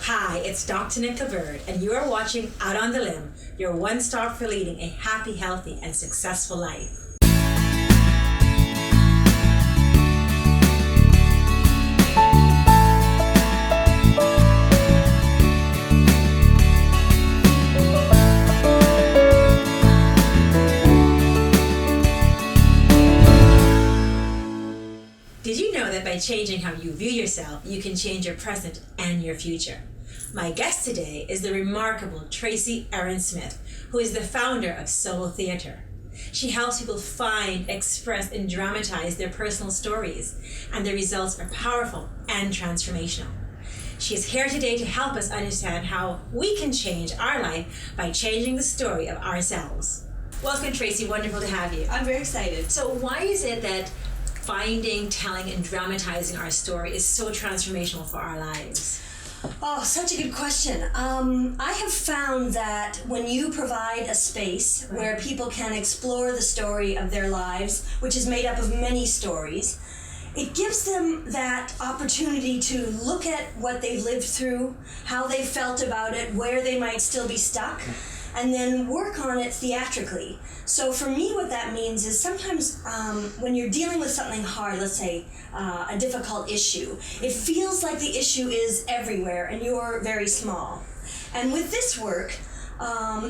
Hi, it's Dr. Nicola Bird, and you are watching Out on the Limb, your one stop for leading a happy, healthy, and successful life. Did you know that by changing how you view yourself, you can change your present and your future? My guest today is the remarkable Tracey Erin Smith, who is the founder of Soulo Theatre. She helps people find, express, and dramatize their personal stories, and the results are powerful and transformational. She is here today to help us understand how we can change our life by changing the story of ourselves. Welcome, Tracey. Wonderful to have you. I'm very excited. So why is it that finding, telling, and dramatizing our story is so transformational for our lives? Oh, such a good question. I have found that when you provide a space where people can explore the story of their lives, which is made up of many stories, it gives them that opportunity to look at what they've lived through, how they felt about it, where they might still be stuck, and then work on it theatrically. So for me, what that means is sometimes when you're dealing with something hard, let's say a difficult issue, it feels like the issue is everywhere and you're very small. And with this work,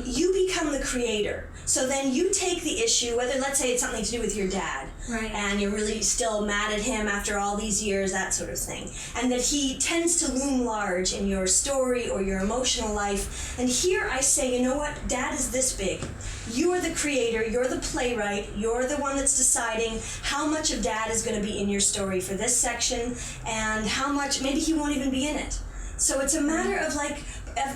you become the creator. So then you take the issue, whether let's say it's something to do with your dad, right, and you're really still mad at him after all these years, that sort of thing, and that he tends to loom large in your story or your emotional life. And here I say, you know what, Dad is this big. You are the creator, you're the playwright, you're the one that's deciding how much of Dad is going to be in your story for this section, and how much, maybe he won't even be in it. So it's a matter of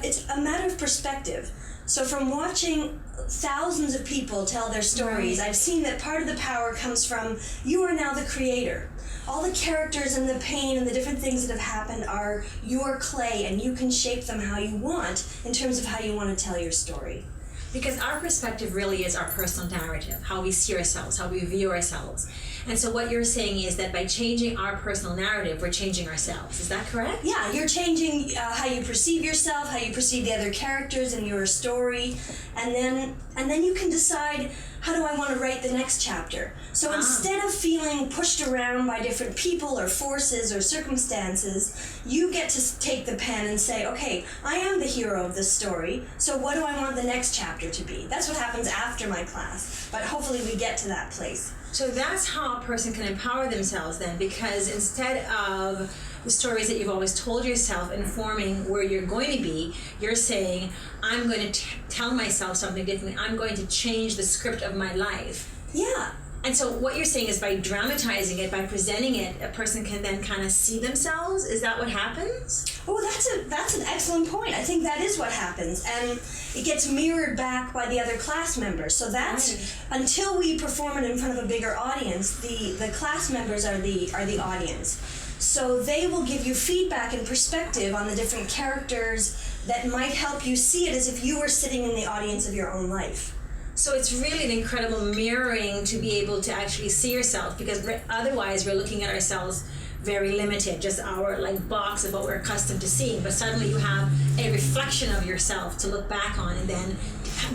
it's a matter of perspective. So from watching thousands of people tell their stories, I've seen that part of the power comes from you are now the creator. All the characters and the pain and the different things that have happened are your clay, and you can shape them how you want in terms of how you want to tell your story. Because our perspective really is our personal narrative, how we see ourselves, how we view ourselves. And so what you're saying is that by changing our personal narrative, we're changing ourselves. Is that correct? Yeah, you're changing how you perceive yourself, how you perceive the other characters in your story, and then you can decide, how do I want to write the next chapter? So instead of feeling pushed around by different people or forces or circumstances, you get to take the pen and say, okay, I am the hero of this story, so what do I want the next chapter to be? That's what happens after my class, but hopefully we get to that place. So that's how a person can empower themselves then, because instead of the stories that you've always told yourself informing where you're going to be, you're saying, I'm going to tell myself something differently. I'm going to change the script of my life. Yeah. And so what you're saying is by dramatizing it, by presenting it, a person can then kind of see themselves? Is that what happens? Oh, that's an excellent point. I think that is what happens. And it gets mirrored back by the other class members. So that's, until we perform it in front of a bigger audience, the class members are the audience. So they will give you feedback and perspective on the different characters that might help you see it as if you were sitting in the audience of your own life. So it's really an incredible mirroring to be able to actually see yourself, because otherwise we're looking at ourselves very limited, just our box of what we're accustomed to seeing. But suddenly you have a reflection of yourself to look back on and then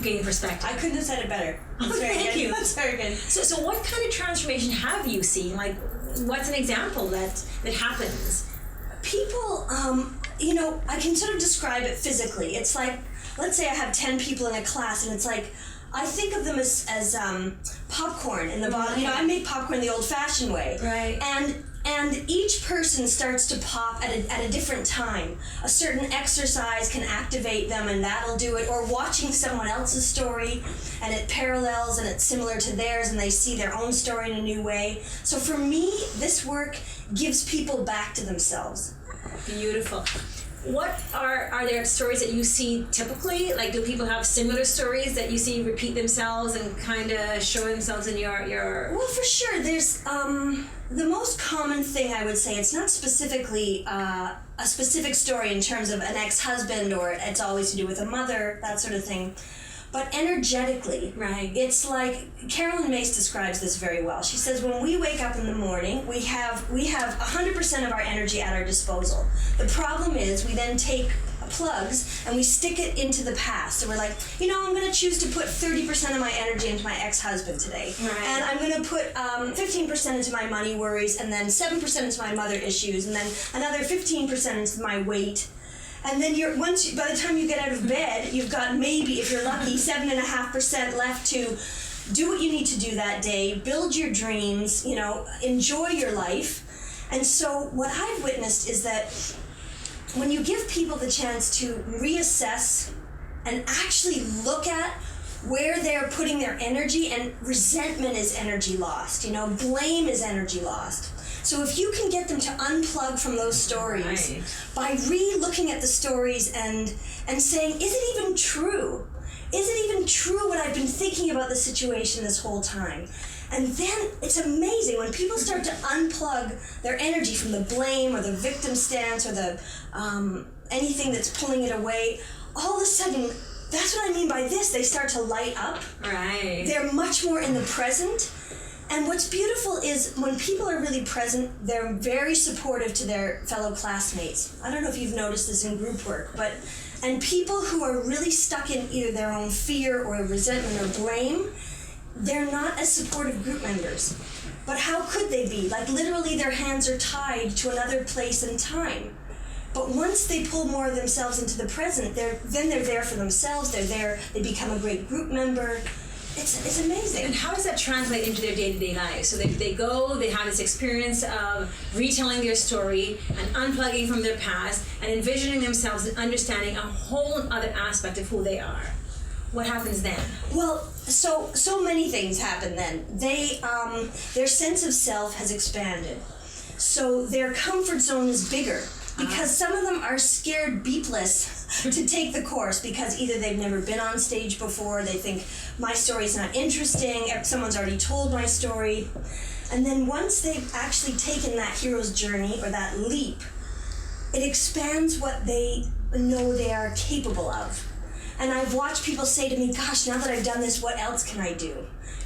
gain perspective. I couldn't have said it better. That's very Thank good. you. That's very good. So what kind of transformation have you seen? What's an example that happens? People, I can sort of describe it physically. It's like, let's say I have 10 people in a class, and it's like, I think of them as popcorn in the bottom. I make popcorn the old-fashioned way. Right. And each person starts to pop at a different time. A certain exercise can activate them, and that'll do it. Or watching someone else's story, and it parallels and it's similar to theirs, and they see their own story in a new way. So for me, this work gives people back to themselves. Beautiful. What are there stories that you see typically? Do people have similar stories that you see repeat themselves and kind of show themselves in your... Well, for sure. There's the most common thing, I would say, it's not specifically a specific story in terms of an ex-husband, or it's always to do with a mother, that sort of thing. But energetically, right, it's like, Carolyn Mace describes this very well. She says, when we wake up in the morning, we have 100% of our energy at our disposal. The problem is we then take plugs and we stick it into the past. And we're like, I'm going to choose to put 30% of my energy into my ex-husband today. Right. And I'm going to put 15% into my money worries, and then 7% into my mother issues, and then another 15% into my weight. And then by the time you get out of bed, you've got maybe, if you're lucky, 7.5% left to do what you need to do that day, build your dreams, enjoy your life. And so what I've witnessed is that when you give people the chance to reassess and actually look at where they're putting their energy, and resentment is energy lost, blame is energy lost. So if you can get them to unplug from those stories by re-looking at the stories and saying, is it even true? Is it even true what I've been thinking about the situation this whole time? And then it's amazing when people start to unplug their energy from the blame or the victim stance or the anything that's pulling it away. All of a sudden, that's what I mean by this. They start to light up. Right. They're much more in the present. And what's beautiful is when people are really present, they're very supportive to their fellow classmates. I don't know if you've noticed this in group work, and people who are really stuck in either their own fear or resentment or blame, they're not as supportive group members. But how could they be? Like literally their hands are tied to another place and time. But once they pull more of themselves into the present, they're there for themselves, they're there, they become a great group member. It's amazing. And how does that translate into their day-to-day life? So they go, they have this experience of retelling their story and unplugging from their past and envisioning themselves and understanding a whole other aspect of who they are. What happens then? Well, so many things happen then. Their sense of self has expanded. So their comfort zone is bigger. Because some of them are scared beepless to take the course because either they've never been on stage before, they think my story's not interesting, someone's already told my story. And then once they've actually taken that hero's journey or that leap, it expands what they know they are capable of. And I've watched people say to me, gosh, now that I've done this, what else can I do?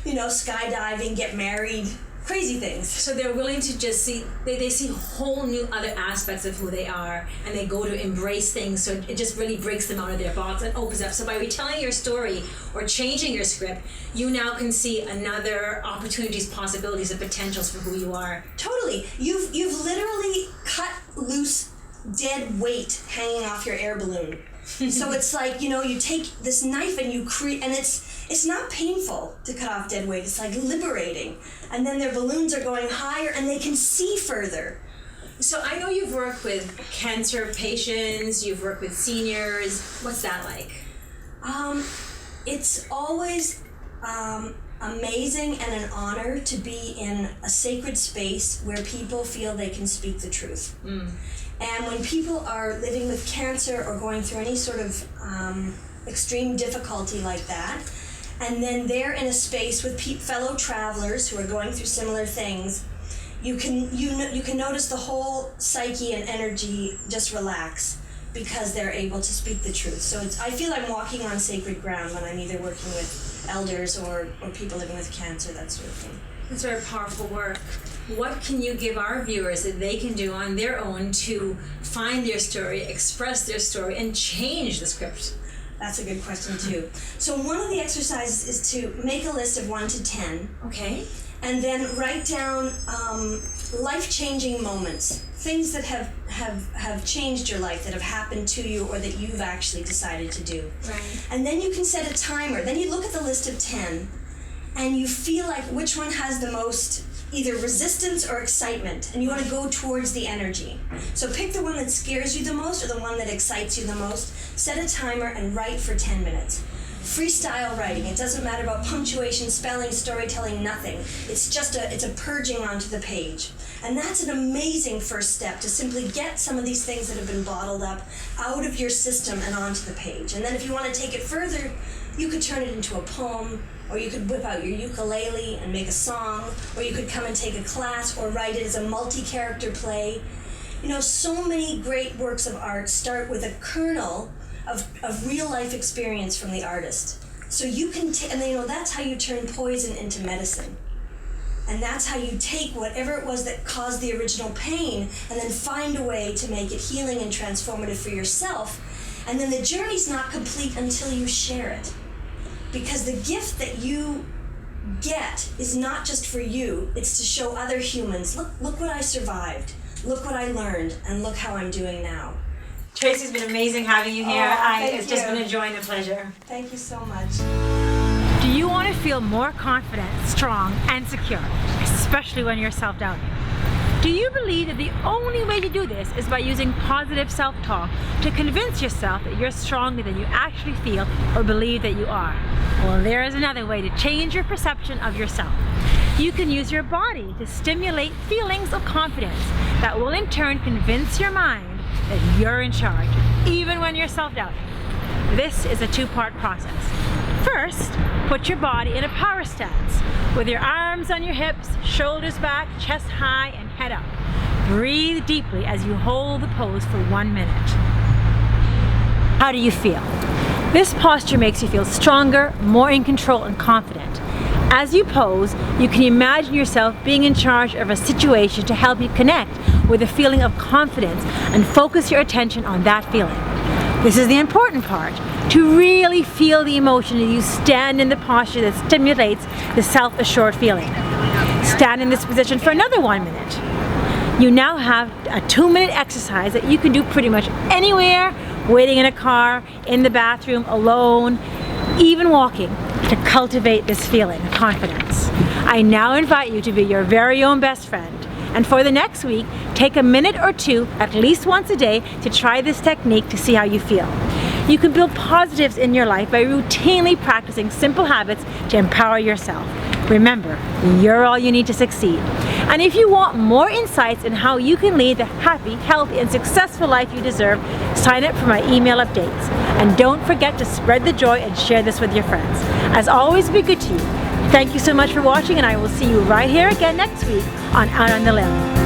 Skydiving, get married, crazy things. So they're willing to just see, they see whole new other aspects of who they are, and they go to embrace things, so it just really breaks them out of their box and opens up. So by retelling your story or changing your script, you now can see another opportunities, possibilities, and potentials for who you are. Totally. You've literally cut loose dead weight hanging off your air balloon. So it's like, you take this knife and you create, and it's not painful to cut off dead weight. It's like liberating. And then their balloons are going higher and they can see further. So I know you've worked with cancer patients, you've worked with seniors. What's that like? It's always amazing and an honor to be in a sacred space where people feel they can speak the truth. And when people are living with cancer or going through any sort of extreme difficulty like that, and then they're in a space with fellow travelers who are going through similar things, you can notice the whole psyche and energy just relax because they're able to speak the truth. So I feel I'm walking on sacred ground when I'm either working with elders or people living with cancer, that sort of thing. It's very powerful work. What can you give our viewers that they can do on their own to find their story, express their story, and change the script? That's a good question too. So one of the exercises is to make a list of 1 to 10. Okay. And then write down life-changing moments, things that have changed your life, that have happened to you or that you've actually decided to do. Right. And then you can set a timer. Then you look at the list of 10 and you feel like which one has the most either resistance or excitement, and you want to go towards the energy. So pick the one that scares you the most or the one that excites you the most, set a timer and write for 10 minutes. Freestyle writing. It doesn't matter about punctuation, spelling, storytelling, nothing. It's just it's a purging onto the page. And that's an amazing first step, to simply get some of these things that have been bottled up out of your system and onto the page. And then if you want to take it further, you could turn it into a poem, or you could whip out your ukulele and make a song, or you could come and take a class or write it as a multi-character play. So many great works of art start with a kernel of real life experience from the artist. So you can, that's how you turn poison into medicine. And that's how you take whatever it was that caused the original pain and then find a way to make it healing and transformative for yourself. And then the journey's not complete until you share it. Because the gift that you get is not just for you, it's to show other humans, look what I survived, look what I learned, and look how I'm doing now. Tracey, it's been amazing having you here. It's just been a joy and a pleasure. Thank you so much. Do you want to feel more confident, strong, and secure, especially when you're self-doubting? Do you believe that the only way to do this is by using positive self-talk to convince yourself that you're stronger than you actually feel or believe that you are? Well, there is another way to change your perception of yourself. You can use your body to stimulate feelings of confidence that will in turn convince your mind that you're in charge, even when you're self-doubting. This is a two-part process. First, put your body in a power stance with your arms on your hips, shoulders back, chest high, and head up. Breathe deeply as you hold the pose for 1 minute. How do you feel? This posture makes you feel stronger, more in control, and confident. As you pose, you can imagine yourself being in charge of a situation to help you connect with a feeling of confidence and focus your attention on that feeling. This is the important part. To really feel the emotion, you stand in the posture that stimulates the self-assured feeling. Stand in this position for another 1 minute. You now have a 2-minute exercise that you can do pretty much anywhere, waiting in a car, in the bathroom, alone, even walking, to cultivate this feeling of confidence. I now invite you to be your very own best friend. And for the next week, take a minute or two, at least once a day, to try this technique to see how you feel. You can build positives in your life by routinely practicing simple habits to empower yourself. Remember, you're all you need to succeed. And if you want more insights on how you can lead the happy, healthy, and successful life you deserve, sign up for my email updates. And don't forget to spread the joy and share this with your friends. As always, be good to you. Thank you so much for watching, and I will see you right here again next week on Out on the Limb.